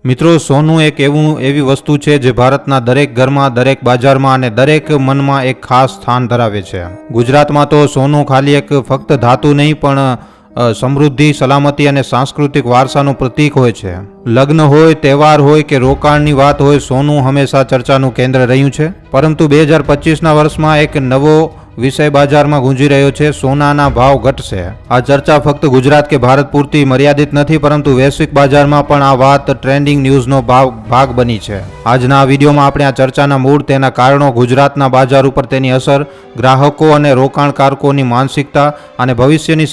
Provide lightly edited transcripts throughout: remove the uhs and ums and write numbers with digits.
મિત્રો, સોનું એક એવી વસ્તુ છે જે ભારતના દરેક ઘરમાં, દરેક બજારમાં અને દરેક મનમાં એક ખાસ સ્થાન ધરાવે છે. ગુજરાતમાં તો સોનું ખાલી એક ફક્ત ધાતુ નહીં પણ સમૃદ્ધિ, સલામતી અને સાંસ્કૃતિક વારસાનું પ્રતીક હોય છે. લગ્ન હોય, તહેવાર હોય કે રોકાણની વાત હોય, સોનું હંમેશા ચર્ચાનું કેન્દ્ર રહ્યું છે. પરંતુ 2025ના વર્ષમાં એક નવો વિષય બજારમાં ગુંજી રહ્યો છે: સોનાના ભાવ ઘટશે. આ ચર્ચા ફક્ત ગુજરાત કે ભારત પૂરતી મર્યાદિત નથી, પરંતુ વૈશ્વિક બજારમાં પણ આ વાત ટ્રેન્ડિંગ ન્યૂઝનો ભાગ બની છે. આજના આ વિડીયોમાં આપણે આ ચર્ચાના મૂળ, તેના કારણો, ગુજરાતના બજાર ઉપર તેની અસર, ગ્રાહકો અને રોકાણકારકોની માનસિકતા અને ભવિષ્યની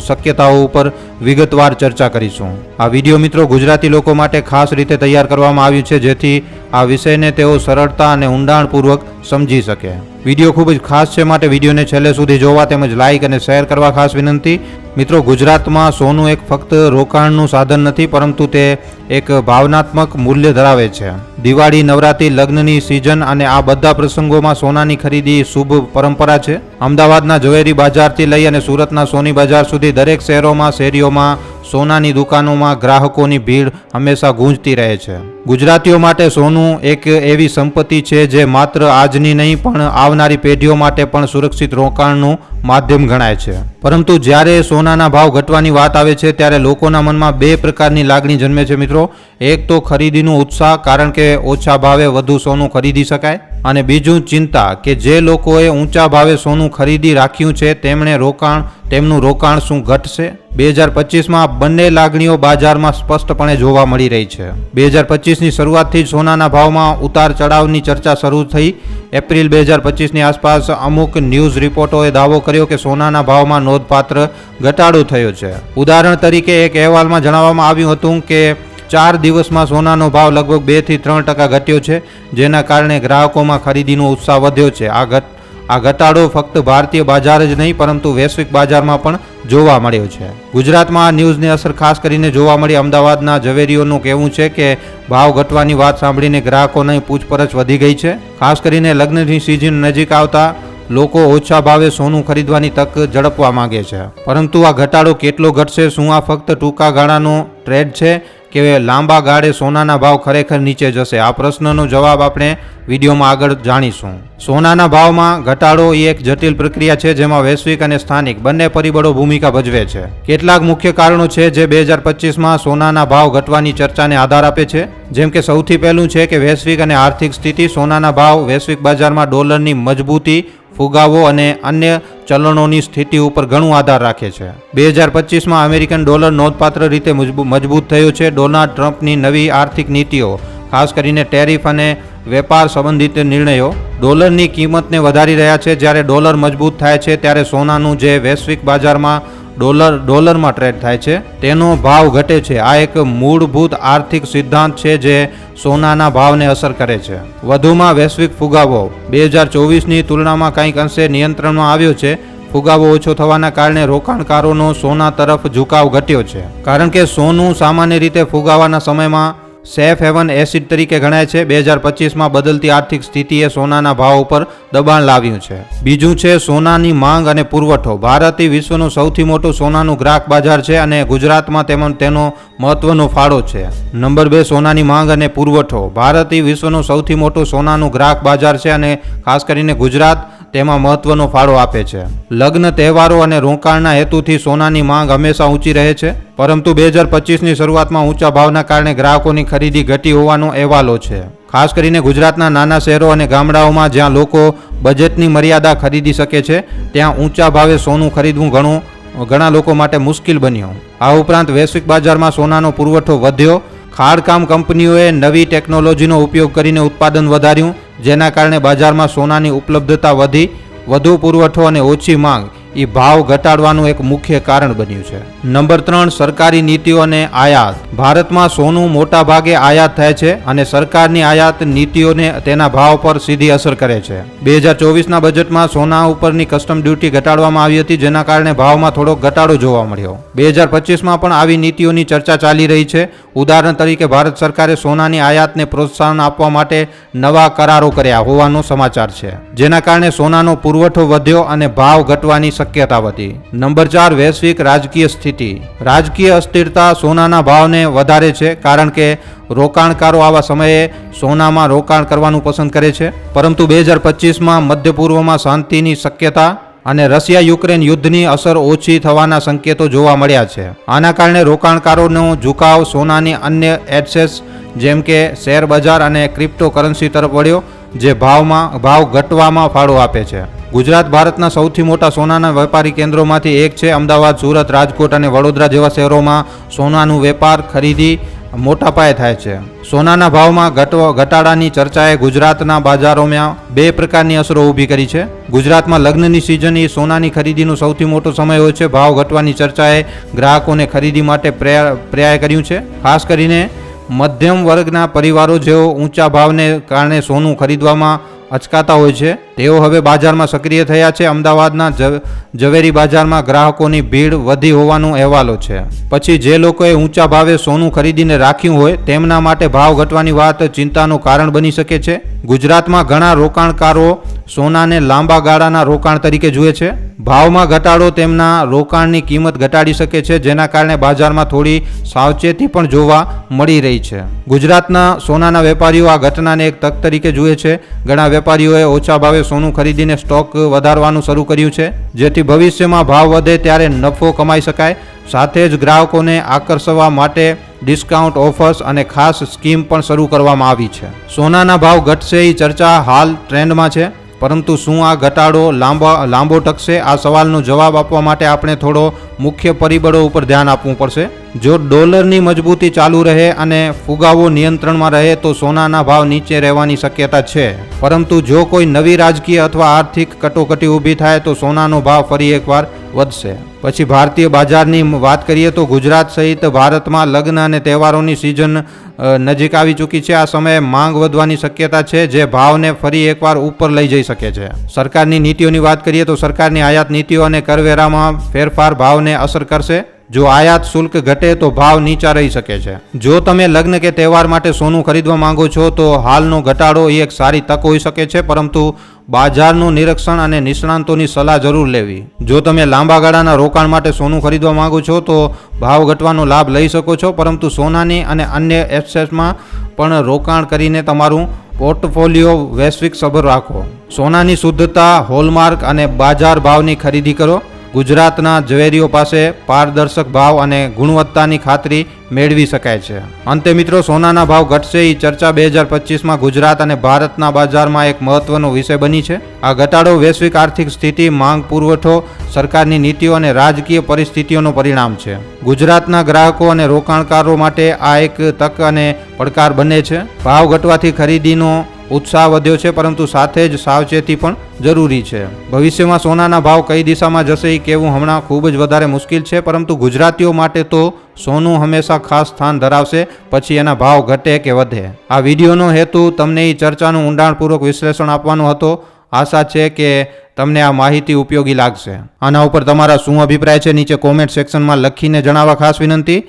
શક્યતાઓ ઉપર વિગતવાર ચર્ચા કરીશું. આ વિડીયો મિત્રો ગુજરાતી લોકો માટે ખાસ રીતે તૈયાર કરવામાં આવ્યું છે, જેથી આ વિષયને તેઓ સરળતા અને ઊંડાણપૂર્વક સમજી શકે. વિડીયો ખૂબ જ ખાસ છે, માટે વિડીયોને છેલ્લે સુધી જોવા તેમજ લાઇક અને શેર કરવા ખાસ વિનંતી. મિત્રો, ગુજરાતમાં સોનું એક ફક્ત રોકાણનું સાધન નથી, પરંતુ તે એક ભાવનાત્મક મૂલ્ય ધરાવે છે. દિવાળી, નવરાત્રી, લગ્નની સિઝન અને આ બધા પ્રસંગોમાં સોનાની ખરીદી શુભ પરંપરા છે. અમદાવાદના ઝવેરી બજારથી લઈ અને સુરતના સોની બજાર સુધી દરેક શેરીઓમાં સોનાની દુકાનોમાં ગ્રાહકોની ભીડ હંમેશા ગૂંજતી રહે છે. ગુજરાતીઓ માટે સોનું એક એવી સંપત્તિ છે જે માત્ર આજની નહીં પણ આવનારી પેઢીઓ માટે પણ સુરક્ષિત રોકાણનું માધ્યમ ગણાય છે. પરંતુ જ્યારે સોનાના ભાવ ઘટવાની વાત આવે છે ત્યારે લોકોના મનમાં બે પ્રકારની લાગણી જન્મે છે મિત્રો. એક તો ખરીદીનો ઉત્સાહ, કારણ કે ઓછા ભાવે વધુ સોનું ખરીદી શકાય, અને બીજું ચિંતા કે જે લોકોએ ઊંચા ભાવે સોનું ખરીદી રાખ્યું છે તેમનું રોકાણ શું ઘટશે. 2025માં બંને લાગણીઓ બજારમાં સ્પષ્ટપણે જોવા મળી રહી છે. 2025ની શરૂઆતથી જ સોનાના ભાવમાં ઉતાર ચઢાવની ચર્ચા શરૂ થઈ. એપ્રિલ 2025ની આસપાસ અમુક ન્યૂઝ રિપોર્ટોએ દાવો કર્યો કે સોનાના ભાવમાં નોંધપાત્ર ઘટાડો થયો છે. ઉદાહરણ તરીકે એક અહેવાલમાં જણાવવામાં આવ્યું હતું કે 4 દિવસમાં સોનાનો ભાવ લગભગ 2 થી 3% ઘટ્યો છે, જેના કારણે ગ્રાહકોમાં ખરીદીનો ઉત્સાહ વધ્યો છે. આ ઘટાડો ફક્ત ભારતીય બજાર જ નહીં પરંતુ વૈશ્વિક બજારમાં પણ જોવા મળ્યો છે. ગુજરાતમાં આ ન્યૂઝની અસર ખાસ કરીને જોવા મળી. અમદાવાદના ઝવેરીઓનું કહેવું છે કે ભાવ ઘટવાની વાત સાંભળીને ગ્રાહકોની પૂછપરછ વધી ગઈ છે. ખાસ કરીને લગ્નની સિઝન નજીક આવતા લોકો ઓછા ભાવે સોનું ખરીદવાની તક ઝડપવા માંગે છે. પરંતુ આ ઘટાડો કેટલો ઘટશે? શું આ ફક્ત ટૂંકા ગાળાનો ટ્રેડ છે કે લાંબા ગાળે સોનાના ભાવ ખરેખર નીચે જશે? આ પ્રશ્નનો જવાબ આપણે વિડીયોમાં આગળ જાણીશું. સોનાના ભાવમાં ઘટાડો એ એક જટિલ પ્રક્રિયા છે જેમાં વૈશ્વિક અને સ્થાનિક બંને પરિબળો ભૂમિકા ભજવે છે. કેટલાક મુખ્ય કારણો છે જે 2025માં સોનાના ભાવ ઘટવાની ચર્ચાને આધાર આપે છે. જેમ કે સૌથી પહેલું છે કે વૈશ્વિક અને આર્થિક સ્થિતિ. સોનાના ભાવ વૈશ્વિક બજારમાં ડોલરની મજબૂતી, ફુગાવો અને અન્ય ચલણોની સ્થિતિ ઉપર ઘણું આધાર રાખે છે. 2025માં અમેરિકન ડોલર નોંધપાત્ર રીતે મજબૂત થયો છે. ડોનાલ્ડ ટ્રમ્પની નવી આર્થિક નીતિઓ, ખાસ કરીને ટેરિફ અને વેપાર સંબંધિત નિર્ણયો ડોલરની કિંમતને વધારી રહ્યા છે. જ્યારે ડોલર મજબૂત થાય છે ત્યારે સોનાનું જે વૈશ્વિક બજારમાં ડોલરમાં ટ્રેડ થાય છે તેનો ભાવ ઘટે છે. આ એક મૂળભૂત આર્થિક સિદ્ધાંત છે જે સોનાના ભાવને અસર કરે છે. વધુમાં વૈશ્વિક ફુગાવો 2024ની તુલનામાં કંઈક અંશે નિયંત્રણમાં આવ્યો છે. ફુગાવો ઓછો થવાના કારણે રોકાણકારોનો સોના તરફ ઝુકાવ ઘટ્યો છે, કારણ કે સોનું સામાન્ય રીતે ફુગાવાના સમયમાં સેફ હેવન એસિડ તરીકે ગણાય છે. 2025માં બદલતી આર્થિક સ્થિતિએ સોનાના ભાવ ઉપર દબાણ લાવ્યું છે. બીજું છે સોનાની માંગ અને પુરવઠો. ભારત વિશ્વનું સૌથી મોટું સોનાનું ગ્રાહક બજાર છે અને ગુજરાતમાં તેનો મહત્વનો ફાળો છે. નંબર 2, સોનાની માંગ અને પુરવઠો. ભારત વિશ્વનું સૌથી મોટું સોનાનું ગ્રાહક બજાર છે અને ખાસ કરીને ગુજરાત તેમાં મહત્વનો ફાળો આપે છે. લગ્ન, તહેવારો અને રોકાણના હેતુથી સોનાની માંગ હંમેશા ઊંચી રહે છે, પરંતુ 2025ની શરૂઆતમાં ઊંચા ભાવના કારણે ગ્રાહકોની ખરીદી ઘટી હોવાનો અહેવાલો છે. ખાસ કરીને ગુજરાતના નાના શહેરો અને ગામડાઓમાં જ્યાં લોકો બજેટની મર્યાદા ખરીદી શકે છે ત્યાં ઊંચા ભાવે સોનું ખરીદવું ઘણા લોકો માટે મુશ્કેલ બન્યું. આ ઉપરાંત વૈશ્વિક બજારમાં સોનાનો પુરવઠો વધ્યો. ખાણકામ કંપનીઓએ નવી ટેકનોલોજીનો ઉપયોગ કરીને ઉત્પાદન વધાર્યું, જેના કારણે બજારમાં સોનાની ઉપલબ્ધતા વધી. વધુ પુરવઠો અને ઓછી માંગ એ ભાવ ઘટાડવાનું એક મુખ્ય કારણ બન્યું છે. નંબર 3, સરકારી નીતિઓ અને આયાત. ભારતમાં સોનું મોટા ભાગે આયાત થાય છે અને સરકારની આયાત નીતિઓને તેના ભાવ પર સીધી અસર કરે છે. 2024ના બજેટમાં સોના ઉપરની કસ્ટમ ડ્યુટી ઘટાડવામાં આવી હતી, જેના કારણે ભાવમાં થોડો ઘટાડો જોવા મળ્યો. 2025માં પણ આવી નીતિઓની ચર્ચા ચાલી રહી છે. ઉદાહરણ તરીકે ભારત સરકારે સોનાની આયાતને પ્રોત્સાહન આપવા માટે નવા કરારો કર્યા હોવાનો સમાચાર છે, જેના કારણે સોનાનો પુરવઠો વધ્યો અને ભાવ ઘટવાની શક્યતા વધી. નંબર 4, વૈશ્વિક રાજકીય સ્થિતિ. રાજકીય અસ્થિરતા સોનાના ભાવને વધારે છે, કારણ કે રોકાણકારો આવા સમયે સોનામાં રોકાણ કરવાનું પસંદ કરે છે. પરંતુ 2025માં મધ્ય પૂર્વમાં શાંતિની શક્યતા અને રશિયા યુક્રેન યુદ્ધની અસર ઓછી થવાના સંકેતો જોવા મળ્યા છે. આના કારણે રોકાણકારોનો ઝુકાવ સોનાની અન્ય એસેટ્સ જેમ કે શેર બજાર અને ક્રિપ્ટોકરન્સી તરફ વળ્યો, જે ભાવ ઘટવામાં ફાળો આપે છે. ગુજરાત ભારતના સૌથી મોટા સોનાના વેપારી કેન્દ્રોમાંથી એક છે. અમદાવાદ, સુરત, રાજકોટ અને વડોદરા જેવા શહેરોમાં સોનાનું વેપાર ખરીદી મોટા પાયે થાય છે. સોનાના ભાવમાં ઘટાડાની ચર્ચાએ ગુજરાતના બજારોમાં બે પ્રકારની અસરો ઊભી કરી છે. ગુજરાતમાં લગ્નની સિઝન એ સોનાની ખરીદીનો સૌથી મોટો સમય હોય છે. ભાવ ઘટવાની ચર્ચાએ ગ્રાહકોને ખરીદી માટે પ્રેરાય કર્યું છે. ખાસ કરીને મધ્યમ વર્ગના પરિવારો જેઓ ઊંચા ભાવને કારણે સોનું ખરીદવામાં અચકાતા હોય છે, તેઓ હવે બજારમાં સક્રિય થયા છે. અમદાવાદના ઝવેરી બજારમાં ગ્રાહકોની ભીડ વધી હોવાનો અહેવાલો છે. પછી જે લોકોએ ઊંચા ભાવે સોનું ખરીદીને રાખ્યું હોય તેમના માટે ભાવ ઘટવાની વાત ચિંતાનું કારણ બની શકે છે. ગુજરાતમાં ઘણા રોકાણકારો સોનાને લાંબા ગાળાના રોકાણ તરીકે જુએ છે. ભાવમાં ઘટાડો તેમના રોકાણની કિંમત ઘટાડી શકે છે, જેના કારણે બજારમાં થોડી સાવચેતી પણ જોવા મળી રહી છે. ગુજરાતના સોનાના વેપારીઓ આ ઘટનાને એક તક તરીકે જુએ છે. ઘણા વેપારીઓએ ઓછા ભાવે સોનું ખરીદીને સ્ટોક વધારવાનું શરૂ કર્યું છે, જેથી ભવિષ્યમાં ભાવ વધે ત્યારે નફો કમાઈ શકાય. સાથે જ ગ્રાહકોને આકર્ષવા માટે ડિસ્કાઉન્ટ ઓફર્સ અને ખાસ સ્કીમ પણ શરૂ કરવામાં આવી છે. સોનાના ભાવ ઘટશે એ ચર્ચા હાલ ટ્રેન્ડમાં છે, પરંતુ શું આ ઘટાડો લાંબો ટકશે? આ સવાલનો જવાબ આપવા માટે આપણે થોડો મુખ્ય પરિબળો ઉપર ધ્યાન આપવું પડશે. જો ડોલરની મજબૂતી ચાલુ રહે અને ફુગાવો નિયંત્રણમાં રહે તો સોનાના ભાવ નીચે રહેવાની શક્યતા છે. પરંતુ જો કોઈ નવી રાજકીય અથવા આર્થિક કટોકટી ઊભી થાય તો સોનાનો ભાવ ફરી એકવાર વધશે. પછી ભારતીય બજારની વાત કરીએ તો ગુજરાત સહિત ભારતમાં લગ્ન અને તહેવારોની સિઝન નજીક આવી ચૂકી છે. આ સમયે માંગ વધવાની શક્યતા છે, જે ભાવને ફરી એકવાર ઉપર લઈ જઈ શકે છે. સરકારની નીતિઓની વાત કરીએ તો સરકારની આયાત નીતિઓ અને કરવેરામાં ફેરફાર ભાવને અસર કરશે. જો આયાત શુલ્ક ઘટે તો ભાવ નીચા રહી શકે છે. જો તમે લગ્ન કે તહેવાર માટે સોનું ખરીદવા માંગો છો તો હાલનો ઘટાડો એ એક સારી તક હોઈ શકે છે, પરંતુ બજારનું નિરીક્ષણ અને નિષ્ણાંતોની સલાહ જરૂર લેવી. જો તમે લાંબા ગાળાના રોકાણ માટે સોનું ખરીદવા માંગો છો તો ભાવ ઘટવાનો લાભ લઈ શકો છો, પરંતુ સોનાની અને અન્ય એસેટ્સમાં પણ રોકાણ કરીને તમારું પોર્ટફોલિયો વૈશ્વિક સભર રાખો. સોનાની શુદ્ધતા, હોલમાર્ક અને બજાર ભાવની ખરીદી કરો. ગુજરાતના ઝવેરીઓ પાસે પારદર્શક ભાવ અને ગુણવત્તાની ખાતરી મેળવી શકાય છે. અંતે મિત્રો, સોનાના ભાવ ઘટશે એ ચર્ચા 2025માં ગુજરાત અને ભારતના બજારમાં એક મહત્વનો વિષય બની છે. આ ઘટાડો વૈશ્વિક આર્થિક સ્થિતિ, માંગ, પુરવઠો, સરકારની નીતિઓ અને રાજકીય પરિસ્થિતિઓનું પરિણામ છે. ગુજરાતના ગ્રાહકો અને રોકાણકારો માટે આ એક તક અને પડકાર બંને છે. ભાવ ઘટવાથી ખરીદીનો ઉત્સાહ વધ્યો છે, પરંતુ સાથે જ સાવચેતી પણ જરૂરી છે. ભવિષ્યમાં સોનાના ભાવ કઈ દિશામાં જશે એ કહેવું હમણાં ખૂબ જ વધારે મુશ્કેલ છે, પરંતુ ગુજરાતીઓ માટે તો સોનું હંમેશા ખાસ સ્થાન ધરાવશે, પછી એના ભાવ ઘટે કે વધે. આ વિડીયોનો હેતુ તમને એ ચર્ચાનું ઊંડાણપૂર્વક વિશ્લેષણ આપવાનો હતો. આશા છે કે તમને આ માહિતી ઉપયોગી લાગશે. આના ઉપર તમારા શું અભિપ્રાય છે નીચે કોમેન્ટ સેક્શનમાં લખીને જણાવવા ખાસ વિનંતી.